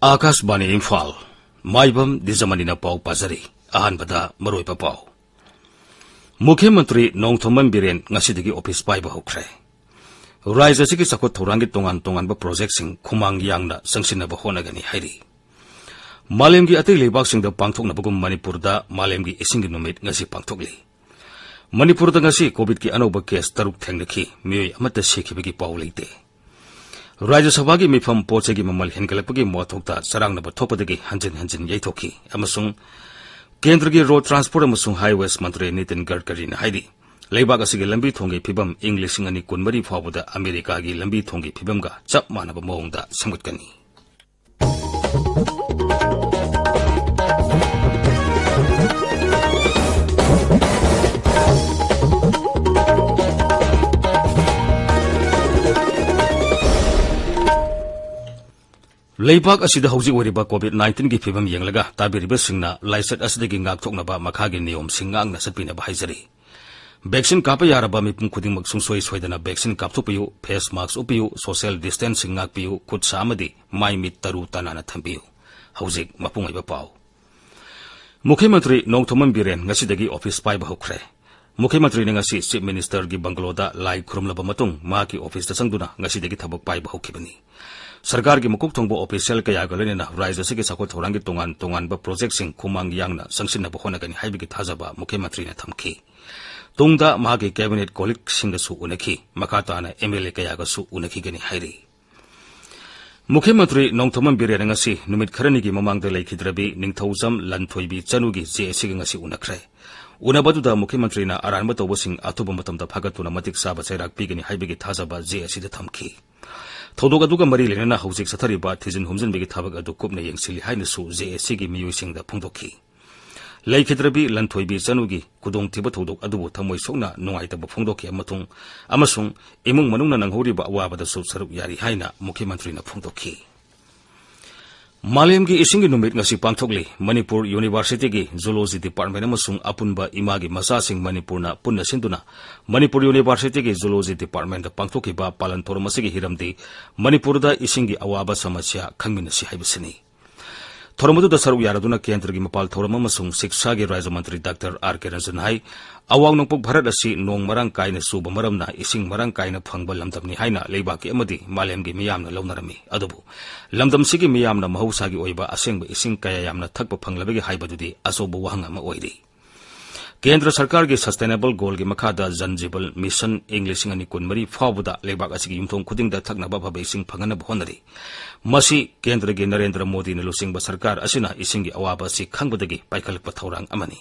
आकाशवाणी इम्फाल माइबम दिजमनीना पाउ पाजरी अहानबदा मरोइबा पाउ मुख्यमंत्री नोंथोमन बिरेन ngasiदगी ऑफिस पाइबा होख्रे राज्य असि सखोट थौरांगी तोंगान तोंगानबा प्रोजेक्टसिंग खुमांग यांगना संसिनबा होनगनी हाइरी मालेमगी अतै लेबाकसिंगदा पांगथोकनबगुम मणिपुरदा मालेमगी इसिंगी नुमित ngasi पांगथोकली मणिपुरदा ngasi कोविड की अनौबा केस 3 थेंगनखी मियोय अमत्ता सिखिबगी पाउ लेते राज्य सभा की मिफम पोचेगी ममल हेनगलपगी मोथोक्ता सरंगनब थोपदगी हंजिन हंजिन यैथोखी अमसुंग केंद्र की रोड ट्रांसपोर्ट अमसुंग हाईवेज मंत्री नितिन गडकरी ने हाइदी लेबाक असिगे लंबी थोंगी फिबम इंग्लिश सिंगनी कुनमरी फावदा अमेरिका की लंबी थोंगी फिबमगा चप मानब मोंगदा समगतकनी लेबाक असिदा हौजिक ओरिबा कोविड-19 की फिबम येंगलगा ताबिरिबसिंगना लाइसेट असदगी ngaktoknaba makagi नियम सिंगांगना सतपिनबा हाइजरी वैक्सीन काप यारबा मिपुम खुदिंगमक सुंसोय सोयदना वैक्सीन कापथोपियु फेस मास्क उपियु सोशल डिस्टेंसिंग ngakpiyu खुदसा अमदि माइ मिट तरु तनाना थंबियु हौजिक मपुंगैबा पाउ मुख्यमंत्री नोंथोमन बिरेन ngasiदगी ऑफिस पाइबा होख्रे मुख्यमंत्री ने ngasi चीफ मिनिस्टर की बंगलोदा लाई खुरुमलबा मतुंग माकी ऑफिस दा संगदुना ngasiदगी थबक पाइबा होखिबनी सरकार की मुकुक थोंबो ऑफिशियल कयागलनेना राज्य से सखोट थौरांगी तोंगान तोंगानबा प्रोजेक्टसिंग खुमांग यांगना संसिनबा होनगनी हाइबिगी थाजबा मुख्यमंत्री ने थमखी तुंगदा मागी कैबिनेट कोलिक सिंगसु उनखी मखाताना एमएलए कयागसु उनखीगनी हाइरी मुख्यमंत्री नोंथोमन बिरेन ngasi नुमित खरनिगी ममांगदा लेखिद्रबी निंगथौजम लनथोइबी चनुगी जेएससी ngasi उनखरे उनबदुदा मुख्यमंत्री ना अरानबा तौबसिंग अथुबा मतमदा फागतुना मतिक साबा चैराक पिगनी हाइबिगी थाजबा जेएससी दा थमखी थौदोक अदुगा मरी लेना हौजिक सथरिबा थिजिन हुमजिनबेगी थाबक अदु कुपना येंसिलि हाइनसु जेएससी की मियोइसिंगदा फोंदोखी लेखिद्रबी लनथोइबी चनुगी कुदोंथिबा थौदोक अदुबु थमोइ सोना नुंगाइतबा फोंदोखी अमसुंग इमुंग मनुंगना नंगहौरिबा अवाबदसु सरुक यारि हाइना मुख्यमंत्रीना फोंदोखी मालेम की इसिंगी नुमित ngasi पांगथोकली मणिपुर यूनिवर्सिटी की zoology department अमसुंग अपुनबा Imangi मसासिंग मणिपुरना पुन्ना सिंदुना Manipur university की जूलॉजी डिपार्टमेंट पांगथोकिबा पालन थोरमसिगी हिरमदी मणिपुरदा इसिंगी अवाबा समस्या खंगमिनसि हाइबसिनी थोरमदुदा सरुक यारदुना केंद्र की मपाल थोरम अमसुंग शिक्षा की राज्य मंत्री डॉक्टर आर.के. रंजन हाई अवांग नोंपोक भारत असि नोंग मरंग कायना सुबा मरमना इसिंग मरंग कायना फंगबा लमदमनी हाइना लेबाकी अमदि मालेमगी मियामना लौनरमी अदुबु लमदमसिगी मियामना महौसागी ओइबा असेंगबा इसिंग कया यामना थकपा फंगलबगी हाइबदुदि अचौबा वहंग अमा ओइरी केंद्र सरकार की सस्टेनेबल गोल की मखादा जन जीवन मिशन इंग्लिश कुनमरी फावदा लेबाक असि युमथोंग खुदिंगदा थकनबा भबा इसिंग फंगनब होनरी मसी केंद्र की नरेंद्र मोदी ने लुसिंग सरकार असिना इसिंग की अवाबा असि खंगबदगी पाइखलपा थौरांग अमनी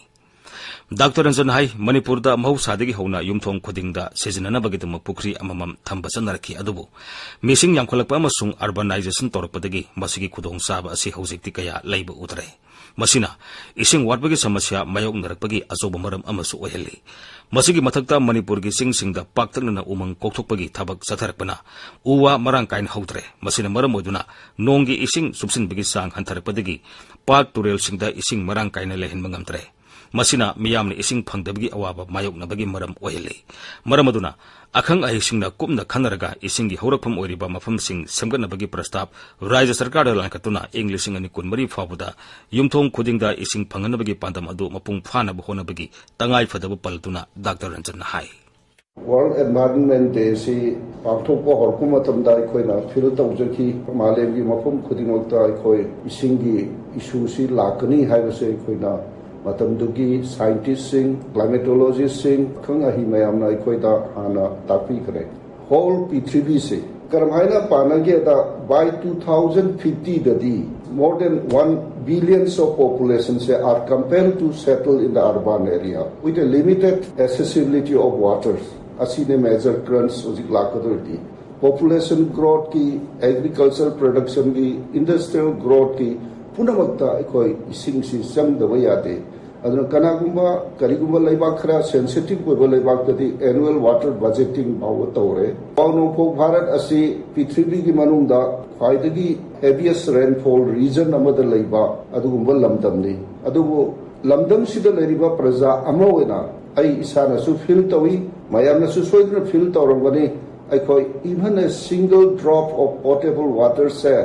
डॉक्टर रंजन हाई मणिपुरदा महौसादगी हौना युमथोंग खुदिंगदा सिजननबगिदम पुखरी अममम थंबा चनरखी अदुबु मिसिंग यामखलकपा अमसुंग अर्बनाइजेशन तौरपदगी मसिगी खुदोंग साबा असि हौजिकति कया लैबा उदरे मसिना इसिंग वाटबगी समस्या मायोकनरकपगी अचौबा मरम अमसु ओहेली मसिगी मथक्ता मणिपुर की सिंगसिंगदा पाक्तकनना उमंग कोकथोकपगी थबक सथरकपना उवा मरांग काइन हौद्रे मसिना मरम ओइदुना नोंगी इसिंग सुबसिनबगी सांग हंथरकपदगी पाक तुरेलसिंगदा इसिंग मरांग काइन लेहनबा ngamtre मसिना मियामने इसिंग फंगदबगी अवाबा मायोकनबगी मरम ओहेली मरम अदुना अखंग अहिसिंगना कुमना खनरगा इसिंगी हौरकफम ओइरिबा मफमसिंग सेमगनबगी प्रस्ताव राज्य सरकार लांकतुना इंग्लिशिंग अनि कुनमरी फावदा युमथोंग खुदिंगदा इसिंग फंगनबगी पांदम अदु मपुंग फानब होनबगी तंगाई फदब पलतुना डॉक्टर रंजन हाई वर्ल्ड एनवायरनमेंट डे से पांगथोकपा हरकुमतमदा अखोइना फिल तौजखी मालेमगी मफम खुदिंगमक्ता अखोइ इसिंगी इशू सि लाकनी हाइबसे अखोइना मतमदुगी साइंटिस्टसिंग क्लाइमेटोलॉजिस्टसिंग खंग अहि मयामना अखोइदा हाना तापीखरे होल पृथ्वी से करमहाइना पानागेदा bye 2050 ददी more than 1 billion of population are compelled to settle in the urban area with a limited accessibility of water. Asine major currents ojik lakadurti population growth ki agricultural production ki industrial growth ki punamakta ekoi ising si sam da yade aduna kanagumba karigumba leibak khara sensitive koiba leibak tadi annual water budgeting bawa tawre pauno phok bharat asi prithvi gi manungda khwaidagi heaviest rainfall region amada leiba adugumba lamdamni adubu lamdam sida leriba praja amawena ai isana su feel tawi mayamna su soidna feel tawrangani aikoi even a single drop of potable water se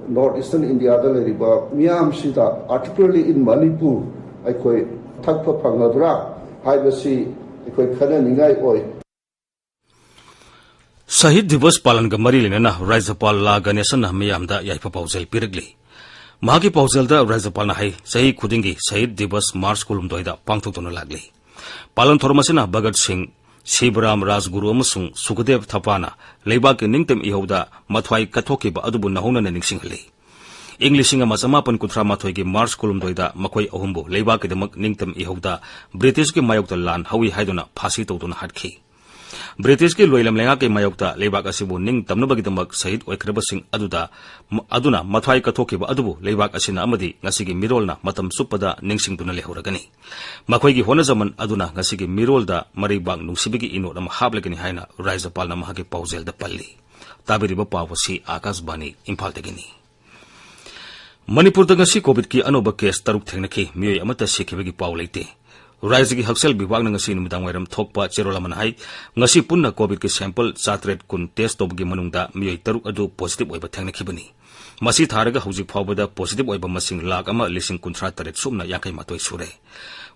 northeastern India da leriba miyam sida particularly in Manipur aikoi thakpa phangadra haibasi aikoi khana ningai oi Shahid Divas Palan ga mari lena Rajapal La Ganesan na miyam da yaipa pausel piragli mahagi pausel da Rajapal na hai sahi khudingi Shahid Divas March kulum doida pangthokna lagli Palan thormasina Bhagat Singh Shibram Rajguru amasung Sukhdev Thapana leibak ki ningtem ihoda mathwai kathoki ba adubu nahona na ningsinghali English nga masamapan kuthra mathoi gi March kulum doida makhoi ahumbu leibak ki demak ningtem ihoda British ki mayokta lan hawi haiduna phasi tawduna hatkhi British ki loilam lenga ke mayokta leibak asibu ning tamnabagi damak Shahid oikraba sing aduna mathwai kathoki ba adubu leibak asina amadi ngasigi mirolna matam supada ningsingduna lehoragani makhoi gi hona zaman aduna ngasigi mirolda maribak nungsibigi ino ram hablagani haina Rajapal na mahagi pausel da palli tabiriba pawasi Akashbani Imphal tegini Manipur da ngasi COVID ki anoba case taruk thengnaki miyoi amata sikhibagi paw leite Raisi ki Haksel Bibag na ngasi numidang wairam thokpa cherolaman hai ngasi punna COVID ki sample chatret kun test tobgi manungda miyoi taruk adu positive oiba thengnakibani masi tharaga hauji phawbada positive oiba masing lakh ama lising kunthra taret sumna yakai matoi sure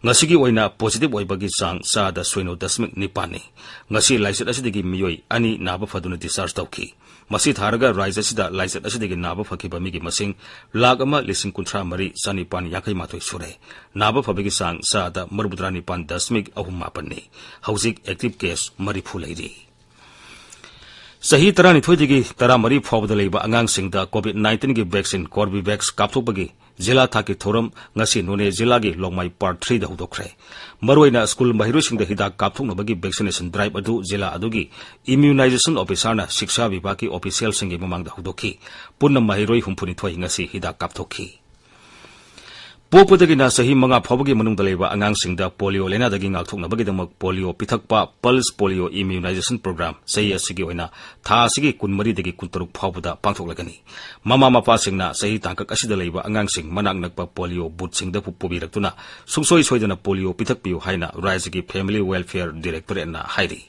ngasi gi oina positive oiba gi sang sa da soino dasmik nipani ngasi laiset asidigi miyoi ani naba faduna discharge tawki masi tharaga raisa sida laiset asidigi naba fakhiba migi masing lakh ama lising kunthra mari sani pan yakai matoi sure naba fabigi sang sa da marbudrani pan dasmik ahum mapanni hausik active case mari phulairi Sahi tarani thoidigi taramari phawda leiba angang singda COVID-19 gi vaccine Corbevax kapthokbagi jila thaki thoram ngasi none jila gi longmai part 3 da hudokre maroina school mahiro singda hidak kapthoknabagi vaccination drive adu jila adugi immunization officer na shiksha vibhag ki official singi mamangda hudokhi punna mahiroi humphuni thoi ngasi hidak kapthokhi Popodagi na sahi manga phawbagi manungda leiba angang singda polio lena dagi ngakthoknabagi damak polio pithakpa pulse polio immunization program sahi asigi oina tha asigi kunmari dagi kuntaruk phawbada pangthoklagani mama mapa singna sahi tangkak asida leiba angang sing manak nakpa polio booth singda pubiraktuna sungsoi soidana polio pithakpiu haina raisigi family welfare directorate na hairi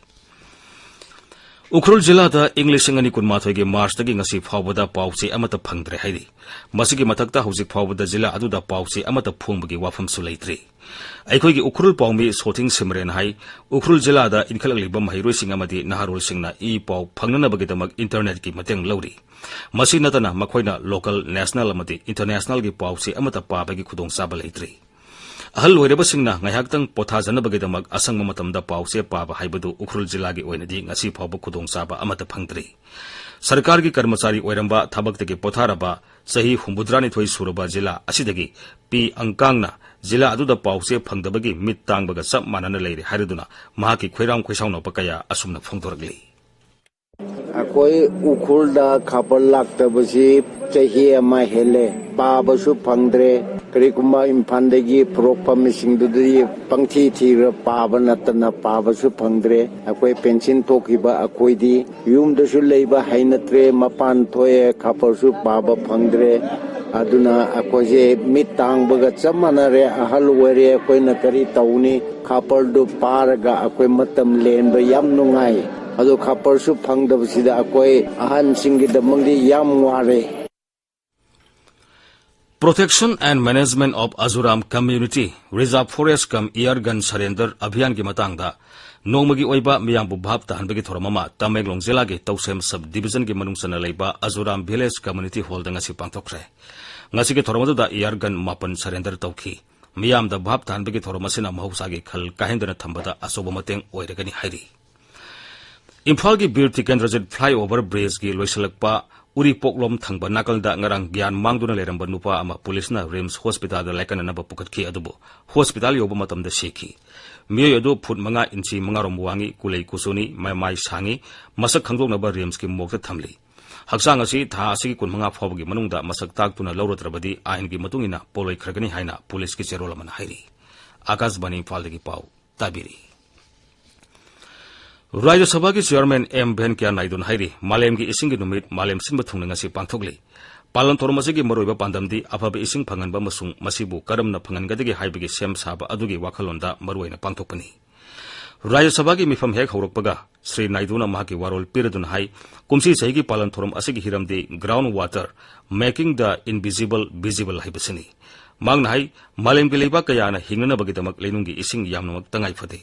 Ukhrul jila da English ngani kunmathoi gi March dagi ngasi phawbada pawse amata phangdre hairi masigi mathakta hojik phawbada jila aduda pawse amata phungbagi wafam su leitri aikhoi gi Ukhrul pawmi sorting simren hai Ukhrul jila da inkhalakliba mahiroi sing amadi naharul singna I paw phangnana bagi damak internet gi mateng lawri masi natana makhoina local national amadi international gi pawse amata pabagi khudong saba leitri ahal loireba singna ngaihaktang pothajana bagi damak asang matamda pawse paba haibadu Ukhrul jila gi oinadi ngasi phawba khudong saba amata phangdri sarkar gi karmachari oiramba thabaktagi potharaba sahi humbudrani thoi suraba jila asidagi pi angkangna jila aduda pawse phangdabagi mit tangbaga sab manana leire hariduna mahaki khoiram khoisauna pakaya asumna phongdoragli akoi Ukhrulda khabar laktabasi chahi ama hele pabasu phangdre karikuma imphandagi proppa misingdudi pangthi thira paba natana pabasu phangdre akoi pension tokiba akoidi yumdasu leiba hainatre mapan thoye khaparsu paba phangdre aduna akoje mitang baga chamanare ahal were akoina kari tauni khapardu paraga akoi matam lenba yam nungai adu khaparsu phangdabsida akoi ahan singidamangdi yam ware Protection and Management of Azuram Community Reserve Forest Kam Eargun Surrender Abhiyan ki matangda nongmagi oiba miyangbu bhab tahanbagi thoramama Tamenglong jila gi Tausem sub division gi manungsana leiba Azuram Village Community Hall da ngasi pangthokre ngasi gi thoramadu da Eargun mapan surrender tawki miyam da bhab tahanbagi thoramasina mahausa gi khal kahendana thambada asoba mateng oiragani hairi Imphal gi Bir Tikendrajit flyover bridge gi loisalakpa Uri poklom thangba nakalda ngarang gyan mangduna leramba nupa ama police na Rims Hospital da laikana naba pukatki adubo hospital yoba matamda sheki miyo yodo phut manga inchi manga romwangi kulei kusuni mai sangi masak khangdok naba Rims ki mokta thamli haksang asi tha asi kun manga phawgi manungda masak tak tuna lawratrabadi ain gi matungina poloi khragani haina police ki cherolamana hairi Akashvani इम्फालदगी पाउ ताबिरी राज्य सभा की chairman M Venkaiah Naidu हाइरी मालेम की इसिंग नुमित मालेम सिंब थुंगना ngasi पांगथोकली पालन थोरम असगी मरोइबा पांदमदी अफब इसिंग फंगनबा मसुंग मसिबु करमना फंगनगदगी हाइबगी सेम साबा अदुगी वाखलोंदा मरोइना पांगथोकपनी राज्य सभा की मिफम हेक हौरकपगा श्री नायडूना माकी वारोल पिरदुन हाई कुमसी सही की पालन थोरम असगी हिरमदी ground water making the invisible visible हाइबसनी मांगना हाई मालेम की लेबा कयाना हिंगनबगीदमक लेनुंगी इसिंग यामनमक तंगाई फदे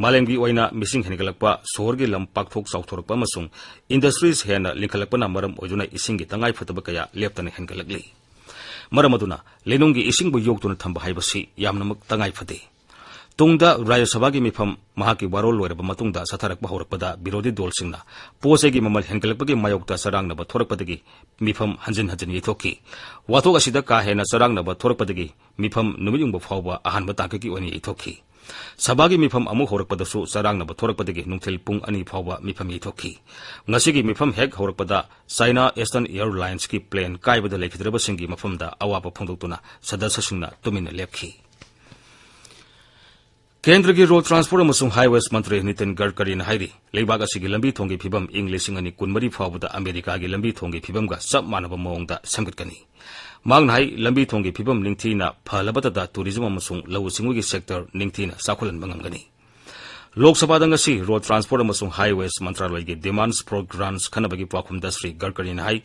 मालेम की ओइना मिसिंग हेनगलकपा सोहर की लम पाकथोक चाउथोरकपा मसुंग इंडस्ट्रीज हेना लिंखलकपना मरम ओइदुना इसिंग की तंगाई फदब कया लेप्तने हेनगलकली मरम अदुना लेनुंगी इसिंग बु योक्तुना थंबा हाइबसी यामनमक तंगाई फदे तुंगदा राज्य सभा की मिफम महाकी वारोल लोरब मतुंगदा सथारकपा हौरकपदा विरोधी दलसिंगना पोसेगी ममल हेनगलकपगी मायोक्ता सरांगनब थोरकपदगी मिफम हंजन हंजन येथोकी वाथोक असिदा का हेना सरांगनब थोरकपदगी मिफम नुमियुंग फावबा अहानब ताककी ओनी येथोकी सभा की मिफम अमु हौरकपदसु सरांगनब थोरकपदगी नुंथेल पुंग अनि फावबा मिफम येथोकी ngasi मिफम हेक हौरकपदा चाइना ईस्टर्न एयरलाइंस की प्लेन कायबदा लेखिद्रबसिंगी मफमदा अवाबा फोंदोक्तुना सदस्यसिंगना तुमिना लेपखी केंद्र की रोड ट्रांसपोर्ट अमसुंग हाईवेज मंत्री नितिन गडकरी हाइरी लेबाग असिगी लंबी थोंगी फिबम इंग 2020 फावबदा अमेरिका की लंबी थोंगी फिबमगा सब मानब मओंगदा सेमगतकनी मांगना हाई लंबी थोंगी फिबम निंगथीना फलबतदा टूरिज्म अमसुंग लवु सिंगुगी सेक्टर निंगथीना साखुलन बंगमगनी लोकसभा दंगसी रोड ट्रांसपोर्ट अमसुंग हाईवेज मंत्रालय की डिमांड्स प्रोग्राम्स खनबगी पाखुमदा श्री गडकरी हाई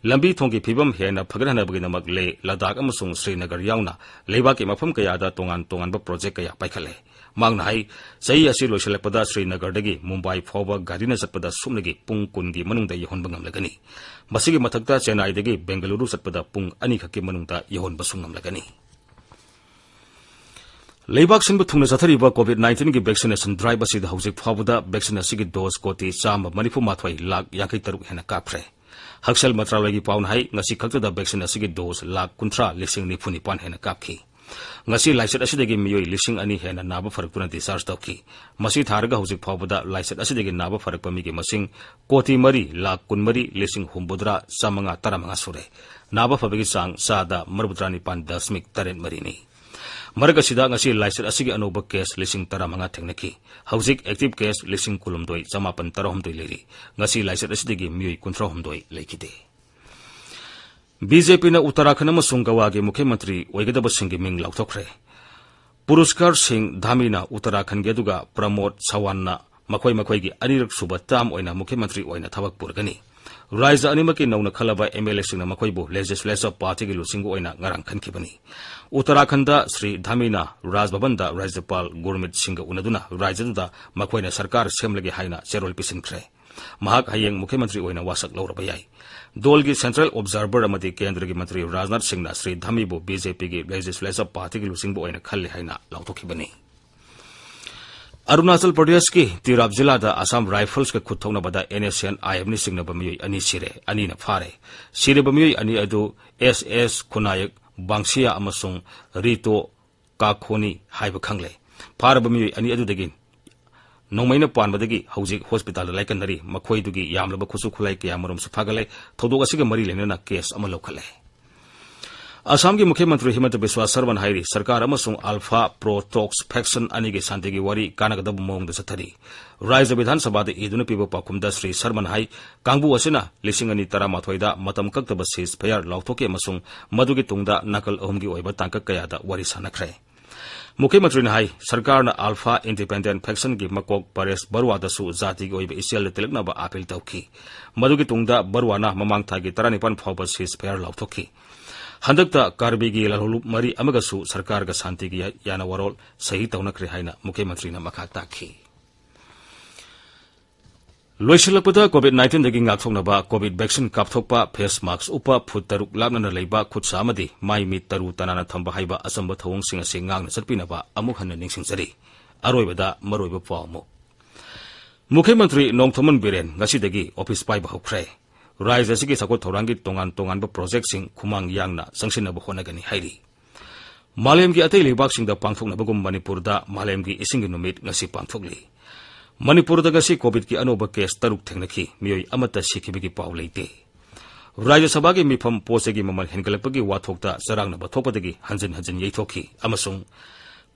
लंबी थोंगी फिबम हेना फगरहनबगीदमक ले लद्दाख अमसुंग श्रीनगर याउना लेबा की मफम कयादा तोंगान तोंगानबा प्रोजेक्ट कया पाइखले मांगना हाई सही असि लोइसलकपदा श्रीनगरदगी मुंबई फावबा गाड़ीना चटपदा सुमनगी पुंग कुनगी मनुंगदा यहोनबा ngamlagani मसिगी मथक्ता चेन्नईदगी बेंगलुरु चटपदा पुंग अनि खक्की मनुंगदा यहोनबा ngamlagani लेबाक सिंबु थुंगना चथरिबा कोविड-19 की वैक्सीनेशन ड्राइव असिदा हौजिक फावबदा वैक्सीन असिगी डोज कोटी चाम मनिफु माथवाई लाख 53 हेना काप्रे हक्सेल मंत्रालय की पाउन हाई ngasi खक्तदा वैक्सीन असिगी डोज लाख 19,094 हेना कापखी ngasi लाइसेट असिदगी मियोई 2,000 हेना नाबा फरकतुना डिस्चार्ज तौखी मसी थारगा हौजिक फावबदा लाइसेट असिदगी नाबा फरकपा मिगी मसिंग कोटी मरी लाख 13,000 सुरे नाबा फबगी सांग सादा 39.8 मरीनी मरग असिदा ngasi लाइसेट असिगी अनोबा केस 13,000 थेंगनकी हौजिक एक्टिव केस 19,993 लेरी ngasi लाइसेट असिदगी मियोई 19 लेखिदे बीजेपी ने उत्तराखंड अमसुंग गोवा के मुख्यमंत्री ओइगदबसिंग मिंग लाउथोखरे पुरस्कार सिंह धामीना उत्तराखंड के दुगा प्रमोद सवानना मखोई मखोई की अनिरक सुबह ताम ओइना मुख्यमंत्री ओइना थबक पुरगनी राज्य अनिमकी नौना खलबा एमएलए सिंह मखोईबु लेजिस्लेचर पार्टी की लुसिंग ओइना ngarang खनखिबनी उत्तराखंड श्री धामीना राजभवन राज्यपाल गुरमीत सिंह उनदुना राज्यदा मखोईना सरकार सेमलगे हाइना चेरोल पिसिनख्रे महाक हयेंग मुख्यमंत्री ओइना वासक लौरबा याई दल की सेंट्रल ऑब्जर्वर अमदी केंद्र की मंत्री राजनाथ सिंह श्री धामीबु बीजेपी की लेजिस्लेचर पार्टी की लुसिंग ओइना खल्ले हाइना लाउथोखिबनी अरुणाचल प्रदेश की तिराप जिला असम राइफल्स के खुथौनबदा एनएसएन आईएमनी सिंगनब मियोई अनि सिरे अनि न फारे सिरेब मियोई अनि अदु एसएस खुनायक बांगसिया अमसुंग रितो काखोनी हाइब खंगले फारब मियोई अनि अदुदगी नोंमैना पानबदगी हौजिक हॉस्पिटल लाइकनरी मखोइदुगी यामलब खुसु खुलाई कया मरमसु फागले थौदोक असिगा मरी लेना केस अमा लौखले असम की मुख्यमंत्री हिमंत बिस्वा सर्वन हाइरी सरकार अमसुंग अल्फा प्रोटॉक्स फैक्शन अनिगे शांतिगी वारी कानगदब मोंग चथरी राज्य विधानसभा इदुन पीब पाखुमदा श्री शर्मन हाई कांगबु असिना 2013 मतम कक्तब सीज फायर लाउथोके अमसुंग मदुगी तुंगदा नकल अहुमगी ओइबा तांकक कयादा वारी सानखरे मुख्यमंत्री ने हाई सरकार अल्फा इंडिपेंडेंट फैक्शन की मकोक परेश बरुआदसु जाति की ओइबा इसियल तिलकनब अपील तौखी मदुगी तुंगदा बरुआना ममांग थागी 19 फावबा सीज फायर लाउथोखी हंदकता कार्बीगी ललहुलुप मरी अमगसु सरकार का शांति की याना वरोल सही तौनखरे हाइना मुख्यमंत्री ने मखा ताखी लोइसलपदा कोविड-19 दगी ngathoknaba कोविड वैक्सीन कापथोकपा फेस मास्क उप फुट तरुक लाबना लेबा खुदसा अमदी माई मी तरु तनाना थंबा हाइबा असंब थवंगसिंग असे ngang चटपिनबा अमुक हन निंगसिंगजरी अरोइबदा मरोइबा पावमु मुख्यमंत्री नोंगथमन बिरेन ngasi ऑफिस पाइबा होख्रे राज्य की सको थौरांगी तोंगान तोंगानबा प्रोजेक्ट सिंग खुमांग यांगना संसिनबा होनगनी हाइरी मालेम की अतै लेबाक सिंगदा पांगथोकनबगुम मणिपुरदा मालेम की इसिंग नुमित ngasi पांगथोकली मणिपुर गसी कोविड की अनोब केस तरुक थेंगनखी मियोई अमत सिखिबगी पाउ लेते राज्य सभा की मिफम पोसेगी ममल हेनगलपगी वाथोकता चरांगनब थोपदगी हंजन हंजन यैथोखी अमसुंग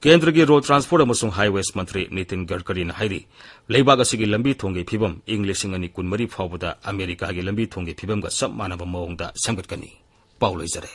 केंद्र की रोड ट्रांसपोर्ट अमसुंग हाईवेज मंत्री नितिन गडकरी ने हाइरी लेबाग असिगी लंबी थोंगे फिबम इंग 2020 फाउबदा अमेरिका की लंबी थोंगे फिबम का सब मानव मौंगदा सेमगटकनी पाउ लैजरे।